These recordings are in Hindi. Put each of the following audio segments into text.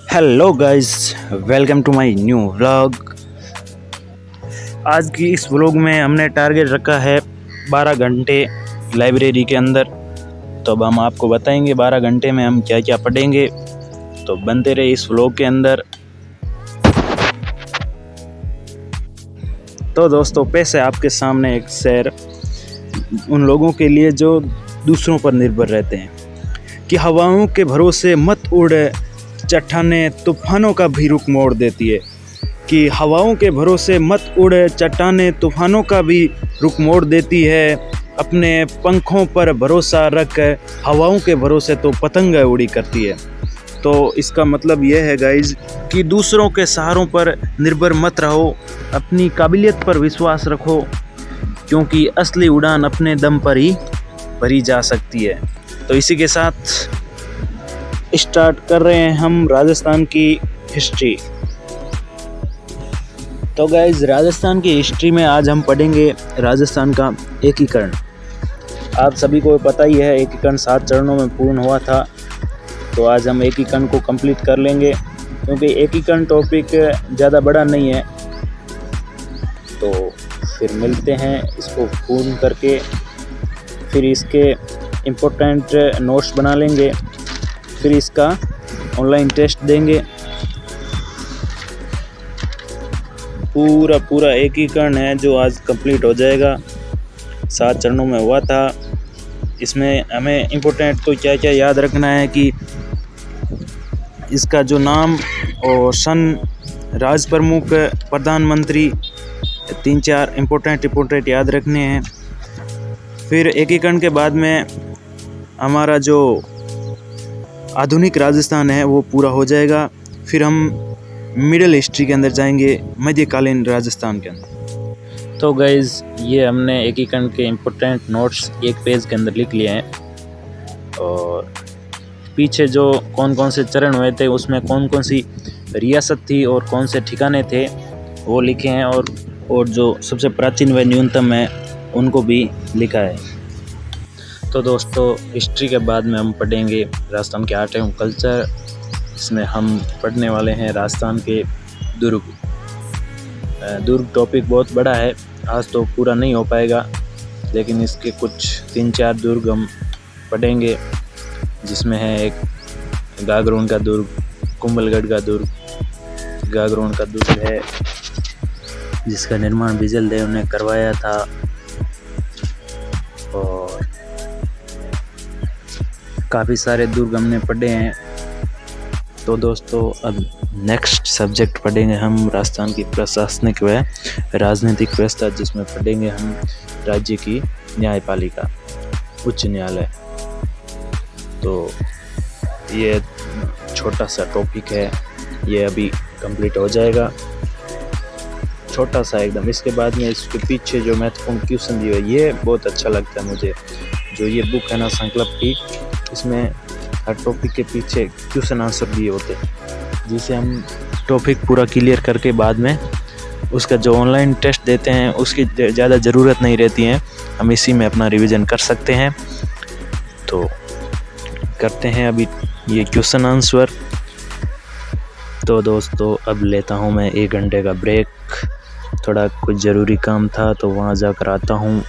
Hello guys, welcome to my new vlog. आज की इस व्लॉग में हमने टारगेट रखा है 12 घंटे लाइब्रेरी के अंदर। तो अब हम आपको बताएंगे 12 घंटे में हम क्या क्या पढ़ेंगे। तो बनते रहे इस व्लॉग के अंदर। तो दोस्तों, पेश है आपके सामने एक शेर उन लोगों के लिए जो दूसरों पर निर्भर रहते हैं कि हवाओं के भरोसे मत उड़, चट्टानें तूफानों का भी रुख मोड़ देती है। कि हवाओं के भरोसे मत उड़, चट्टानें तूफानों का भी रुख मोड़ देती है। अपने पंखों पर भरोसा रख, हवाओं के भरोसे तो पतंग उड़ी करती है। तो इसका मतलब यह है गाइज कि दूसरों के सहारों पर निर्भर मत रहो, अपनी काबिलियत पर विश्वास रखो, क्योंकि असली उड़ान अपने दम पर ही भरी जा सकती है। तो इसी के साथ स्टार्ट कर रहे हैं हम राजस्थान की हिस्ट्री। तो गाइज, राजस्थान की हिस्ट्री में आज हम पढ़ेंगे राजस्थान का एकीकरण। आप सभी को पता ही है, एकीकरण 7 चरणों में पूर्ण हुआ था। तो आज हम एकीकरण को कंप्लीट कर लेंगे, क्योंकि एकीकरण टॉपिक ज़्यादा बड़ा नहीं है। तो फिर मिलते हैं इसको पूर्ण करके, फिर इसके इम्पोर्टेंट नोट्स बना लेंगे, फिर इसका ऑनलाइन टेस्ट देंगे। पूरा एकीकरण है जो आज कंप्लीट हो जाएगा। 7 चरणों में हुआ था। इसमें हमें इम्पोर्टेंट तो क्या क्या याद रखना है कि इसका जो नाम और सन, राज प्रमुख, प्रधानमंत्री, 3-4 इम्पोर्टेंट याद रखने हैं। फिर एकीकरण के बाद में हमारा जो आधुनिक राजस्थान है वो पूरा हो जाएगा। फिर हम मिडिल हिस्ट्री के अंदर जाएंगे, मध्यकालीन राजस्थान के अंदर। तो गाइज़, ये हमने एकीकरण के इम्पोर्टेंट नोट्स एक पेज के अंदर लिख लिए हैं, और पीछे जो कौन कौन से चरण हुए थे, उसमें कौन कौन सी रियासत थी और कौन से ठिकाने थे वो लिखे हैं, और जो सबसे प्राचीन व न्यूनतम है उनको भी लिखा है। तो दोस्तों, हिस्ट्री के बाद में हम पढ़ेंगे राजस्थान के आर्ट एवं कल्चर। इसमें हम पढ़ने वाले हैं राजस्थान के दुर्ग। टॉपिक बहुत बड़ा है, आज तो पूरा नहीं हो पाएगा, लेकिन इसके कुछ 3-4 दुर्ग हम पढ़ेंगे, जिसमें है एक गागरोन का दुर्ग, कुंभलगढ़ का दुर्ग। गागरोन का दुर्ग है जिसका निर्माण बिजल देव ने करवाया था। और काफ़ी सारे दुर्ग हमने पढ़े हैं। तो दोस्तों, अब नेक्स्ट सब्जेक्ट पढ़ेंगे हम राजस्थान की प्रशासनिक व राजनीतिक व्यवस्था, जिसमें पढ़ेंगे हम राज्य की न्यायपालिका, उच्च न्यायालय। तो ये छोटा सा टॉपिक है, ये अभी कंप्लीट हो जाएगा, छोटा सा एकदम। इसके बाद में इसके पीछे जो महत्वपूर्ण क्वेश्चन दिए, ये बहुत अच्छा लगता है मुझे। जो ये बुक है ना संकल्प की, इसमें हर टॉपिक के पीछे क्वेश्चन आंसर दिए होते हैं, जिसे हम टॉपिक पूरा क्लियर करके बाद में उसका जो ऑनलाइन टेस्ट देते हैं उसकी ज़्यादा ज़रूरत नहीं रहती है, हम इसी में अपना रिवीजन कर सकते हैं। तो करते हैं अभी ये क्वेश्चन आंसर। तो दोस्तों, अब लेता हूँ मैं 1 घंटे का ब्रेक, थोड़ा कुछ ज़रूरी काम था तो वहाँ जाकर आता हूँ।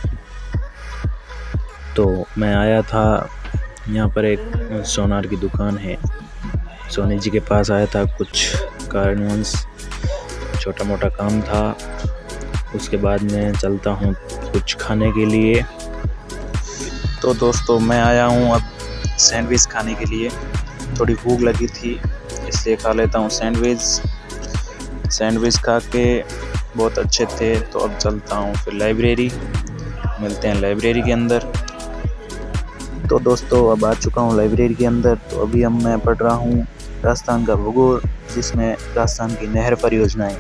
तो मैं आया था, यहाँ पर एक सोनार की दुकान है, सोनी जी के पास आया था, कुछ कारणवश छोटा मोटा काम था। उसके बाद मैं चलता हूँ कुछ खाने के लिए। तो दोस्तों, मैं आया हूँ अब सैंडविच खाने के लिए, थोड़ी भूख लगी थी इसलिए खा लेता हूँ सैंडविच खा के बहुत अच्छे थे। तो अब चलता हूँ फिर लाइब्रेरी, मिलते हैं लाइब्रेरी के अंदर। तो दोस्तों, अब आ चुका हूँ लाइब्रेरी के अंदर। तो अभी मैं पढ़ रहा हूँ राजस्थान का भूगोल, जिसमें राजस्थान की नहर परियोजनाएं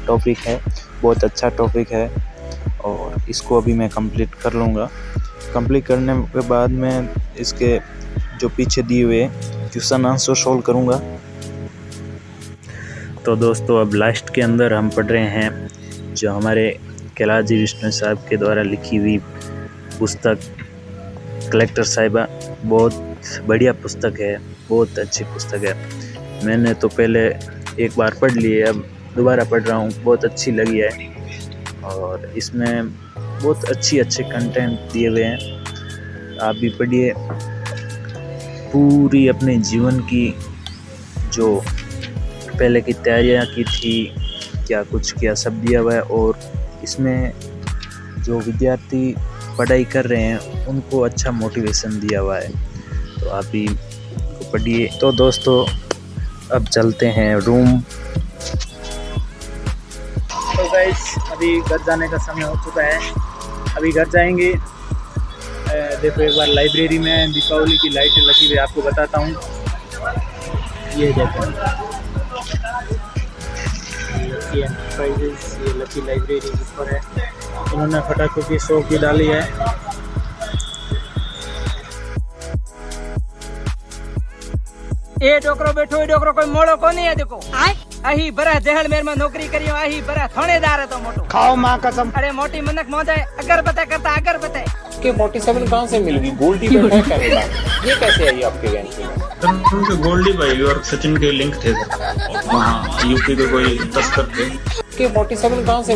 टॉपिक है। बहुत अच्छा टॉपिक है और इसको अभी मैं कंप्लीट कर लूँगा। कंप्लीट करने के बाद मैं इसके जो पीछे दिए हुए क्वेश्चन आंसर सोल्व करूँगा। तो दोस्तों, अब लास्ट के अंदर हम पढ़ रहे हैं जो हमारे कैलाश विष्णु साहब के द्वारा लिखी हुई पुस्तक कलेक्टर साहिबा। बहुत बढ़िया पुस्तक है, बहुत अच्छी पुस्तक है। मैंने तो पहले एक बार पढ़ ली है, अब दोबारा पढ़ रहा हूँ, बहुत अच्छी लगी है और इसमें बहुत अच्छे कंटेंट दिए हुए हैं। आप भी पढ़िए। पूरी अपने जीवन की जो पहले की तैयारियां की थी, क्या कुछ किया, सब दिया हुआ है और इसमें जो विद्यार्थी पढ़ाई कर रहे हैं उनको अच्छा मोटिवेशन दिया हुआ है, तो आप भी पढ़िए। तो दोस्तों अब चलते हैं रूम। तो गाइस अभी घर जाने का समय हो चुका है, अभी घर जाएंगे। देखो एक बार लाइब्रेरी में दीपावली की लाइटें लगी हुई, आपको बताता हूँ। ये देखो लकी एंटरप्राइजेस, ये लकी लाइब्रेरी ऊपर है, उन्होंने फटाकों की शॉप भी डाली है। ए डोकरो बैठो, ए डोकरो कोई मोड़ो को नहीं है। देखो आही बरा जहल मेर में नौकरी करियो, आही बरा थानेदार है तो मोटो खाओ मां कसम। अरे मोटी मनक मौजा अगर बता करता अगर बता के 47 कहां से मिल गई? गोल्डी बैठा है करेगा, ये कैसे आई आपके गैंग में? उनके गोल्डी भाई और सचिन के लिंक थे वहाँ यूपी के कोई तस्कर थे। के 47 कहां से